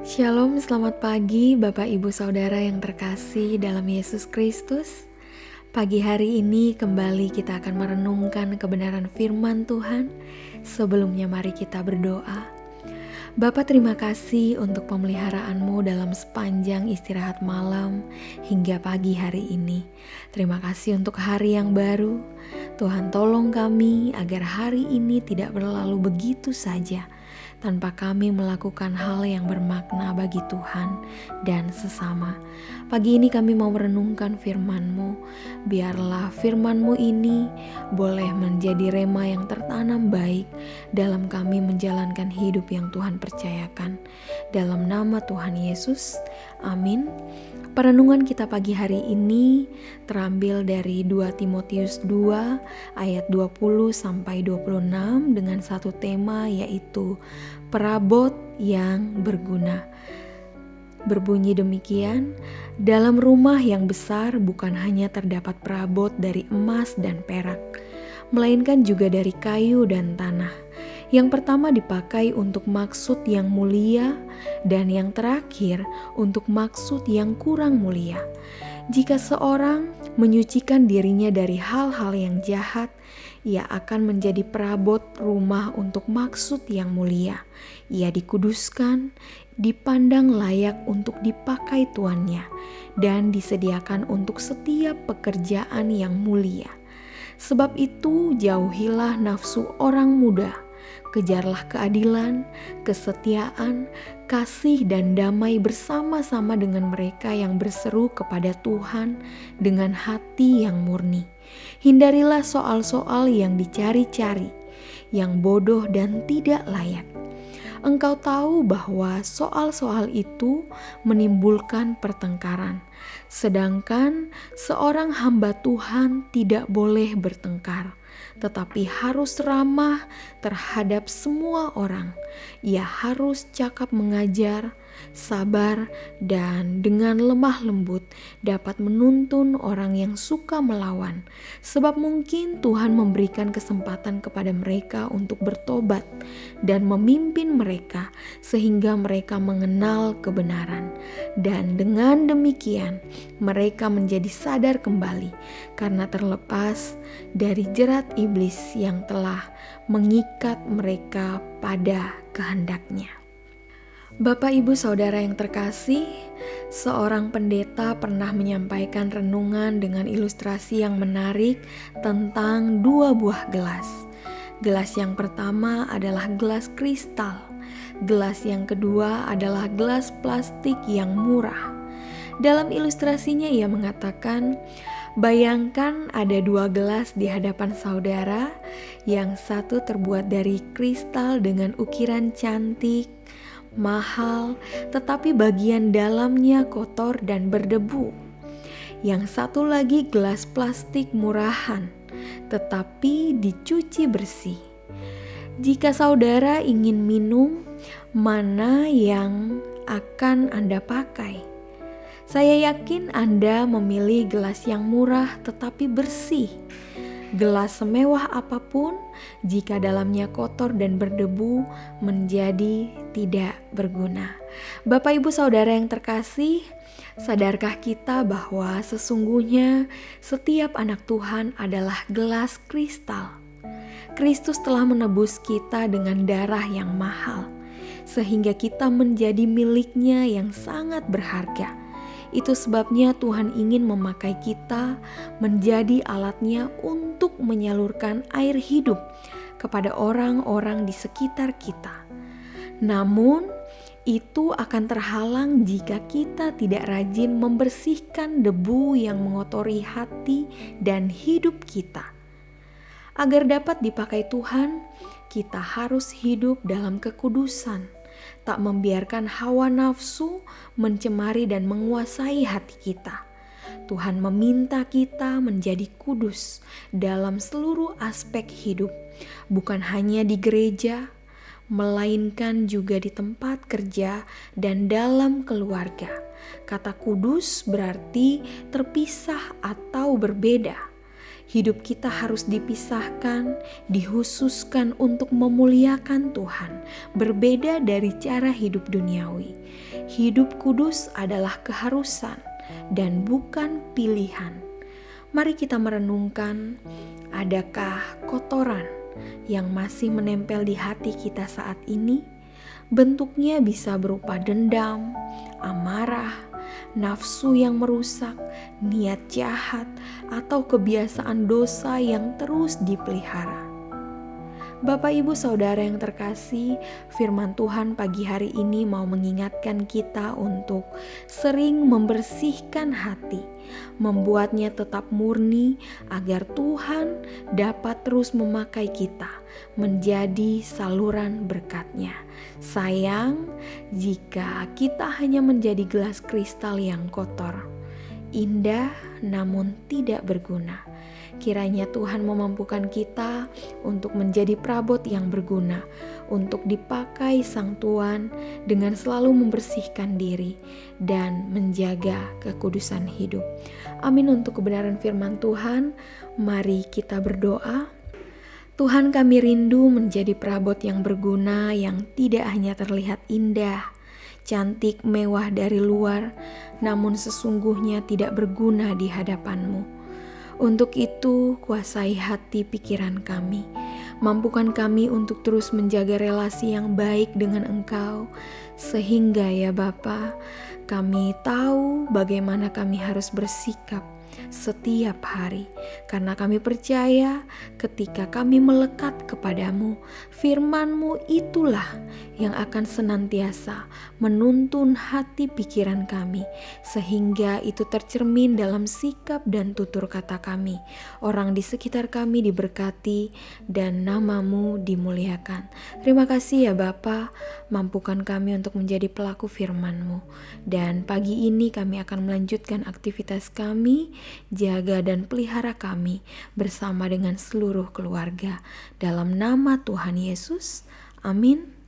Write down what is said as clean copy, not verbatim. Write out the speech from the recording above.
Shalom, selamat pagi Bapak Ibu Saudara yang terkasih dalam Yesus Kristus. Pagi hari ini kembali kita akan merenungkan kebenaran firman Tuhan. Sebelumnya mari kita berdoa. Bapa, terima kasih untuk pemeliharaan-Mu dalam sepanjang istirahat malam hingga pagi hari ini. Terima kasih untuk hari yang baru. Tuhan, tolong kami agar hari ini tidak berlalu begitu saja tanpa kami melakukan hal yang bermakna bagi Tuhan dan sesama. Pagi ini kami mau merenungkan firman-Mu. Biarlah firman-Mu ini boleh menjadi rema yang tertanam baik dalam kami menjalankan hidup yang Tuhan percayakan. Dalam nama Tuhan Yesus, amin. Perenungan kita pagi hari ini terambil dari 2 Timotius 2 ayat 20 sampai 26 dengan satu tema, yaitu perabot yang berguna. Berbunyi demikian, dalam rumah yang besar bukan hanya terdapat perabot dari emas dan perak, melainkan juga dari kayu dan tanah. Yang pertama dipakai untuk maksud yang mulia, dan yang terakhir untuk maksud yang kurang mulia. Jika seorang menyucikan dirinya dari hal-hal yang jahat, ia akan menjadi perabot rumah untuk maksud yang mulia. Ia dikuduskan, dipandang layak untuk dipakai tuannya, dan disediakan untuk setiap pekerjaan yang mulia. Sebab itu jauhilah nafsu orang muda, kejarlah keadilan, kesetiaan, kasih dan damai bersama-sama dengan mereka yang berseru kepada Tuhan dengan hati yang murni. Hindarilah soal-soal yang dicari-cari, yang bodoh dan tidak layak. Engkau tahu bahwa soal-soal itu menimbulkan pertengkaran. Sedangkan seorang hamba Tuhan tidak boleh bertengkar, tetapi harus ramah terhadap semua orang. Ia harus cakap mengajar, sabar, dan dengan lemah lembut dapat menuntun orang yang suka melawan. Sebab mungkin Tuhan memberikan kesempatan kepada mereka untuk bertobat dan memimpin mereka sehingga mereka mengenal kebenaran. Dan dengan demikian mereka menjadi sadar kembali karena terlepas dari jerat iblis yang telah mengikat mereka pada kehendaknya. Bapak, Ibu, Saudara yang terkasih, seorang pendeta pernah menyampaikan renungan dengan ilustrasi yang menarik tentang dua buah gelas. Gelas yang pertama adalah gelas kristal. Gelas yang kedua adalah gelas plastik yang murah. Dalam ilustrasinya ia mengatakan, bayangkan ada dua gelas di hadapan saudara, yang satu terbuat dari kristal dengan ukiran cantik, mahal, tetapi bagian dalamnya kotor dan berdebu. Yang satu lagi gelas plastik murahan, tetapi dicuci bersih. Jika saudara ingin minum, mana yang akan Anda pakai? Saya yakin Anda memilih gelas yang murah tetapi bersih. Gelas semewah apapun, jika dalamnya kotor dan berdebu, menjadi tidak berguna. Bapak, Ibu, Saudara yang terkasih, sadarkah kita bahwa sesungguhnya setiap anak Tuhan adalah gelas kristal? Kristus telah menebus kita dengan darah yang mahal, sehingga kita menjadi miliknya yang sangat berharga. Itu sebabnya Tuhan ingin memakai kita menjadi alatnya untuk menyalurkan air hidup kepada orang-orang di sekitar kita. Namun, itu akan terhalang jika kita tidak rajin membersihkan debu yang mengotori hati dan hidup kita. Agar dapat dipakai Tuhan, kita harus hidup dalam kekudusan, tak membiarkan hawa nafsu mencemari dan menguasai hati kita. Tuhan meminta kita menjadi kudus dalam seluruh aspek hidup, bukan hanya di gereja, melainkan juga di tempat kerja dan dalam keluarga. Kata kudus berarti terpisah atau berbeda. Hidup kita harus dipisahkan, dikhususkan untuk memuliakan Tuhan, berbeda dari cara hidup duniawi. Hidup kudus adalah keharusan dan bukan pilihan. Mari kita merenungkan, adakah kotoran yang masih menempel di hati kita saat ini? Bentuknya bisa berupa dendam, amarah, nafsu yang merusak, niat jahat, atau kebiasaan dosa yang terus dipelihara. Bapak, Ibu, Saudara yang terkasih, firman Tuhan pagi hari ini mau mengingatkan kita untuk sering membersihkan hati, membuatnya tetap murni agar Tuhan dapat terus memakai kita menjadi saluran berkat-Nya. Sayang jika kita hanya menjadi gelas kristal yang kotor, indah namun tidak berguna. Kiranya Tuhan memampukan kita untuk menjadi perabot yang berguna, untuk dipakai Sang Tuhan dengan selalu membersihkan diri dan menjaga kekudusan hidup. Amin. Untuk kebenaran firman Tuhan, mari kita berdoa. Tuhan, kami rindu menjadi perabot yang berguna, yang tidak hanya terlihat indah, cantik, mewah dari luar, namun sesungguhnya tidak berguna di hadapan-Mu. Untuk itu, kuasai hati pikiran kami. Mampukan kami untuk terus menjaga relasi yang baik dengan Engkau, sehingga ya Bapa, kami tahu bagaimana kami harus bersikap setiap hari, karena kami percaya ketika kami melekat kepadamu, firman-Mu itulah yang akan senantiasa menuntun hati pikiran kami, sehingga itu tercermin dalam sikap dan tutur kata kami. Orang di sekitar kami diberkati dan nama-Mu dimuliakan. Terima kasih ya Bapa, mampukan kami untuk menjadi pelaku firman-Mu. Dan pagi ini kami akan melanjutkan aktivitas kami. Jaga dan pelihara kami bersama dengan seluruh keluarga. Dalam nama Tuhan Yesus, amin.